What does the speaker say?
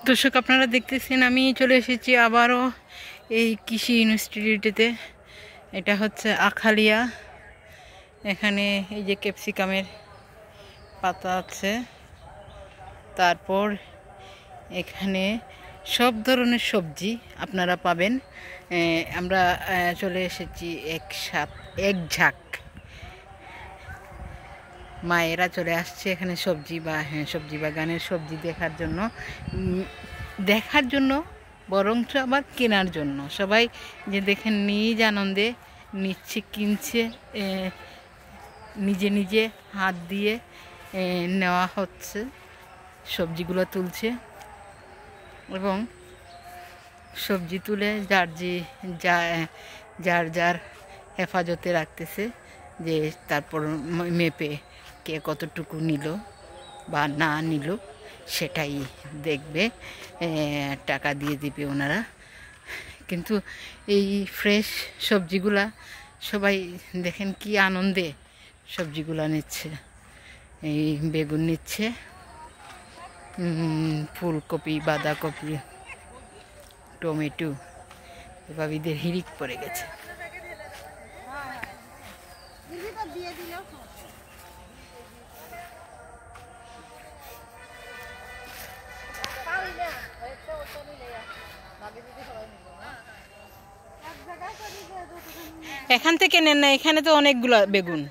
দর্শক আপনারা দেখতেছেন আমি চলে এসেছি আবারও এই কৃষি ইনস্টিটিউটেতে। এটা হচ্ছে আখালিয়া। এখানে এই যে ক্যাপসিকামের পাতা আছে, তারপর এখানে সব ধরনের সবজি আপনারা পাবেন। আমরা চলে এসেছি এক ঝাঁক মায়েরা চলে আসছে এখানে সবজি বাগানের সবজি দেখার জন্য বরঞ্চ আবার কেনার জন্য। সবাই যে দেখেন নিজ আনন্দে নিচ্ছে, কিনছে, নিজে নিজে হাত দিয়ে নেওয়া হচ্ছে, সবজিগুলো তুলছে এবং সবজি তুলে যার যার হেফাজতে রাখতেছে, যে তারপর মেপে কে কতটুকু নিল বা না নিল সেটাই দেখবে, টাকা দিয়ে দিবে ওনারা। কিন্তু এই ফ্রেশ সবজিগুলা সবাই দেখেন কি আনন্দে সবজিগুলা নিচ্ছে। এই বেগুন নিচ্ছে, ফুলকপি, বাঁধাকপি, টমেটো, ভাবিদের হিরিক পড়ে গেছে। এখান থেকে নেন না, এখানে তো অনেকগুলো বেগুন।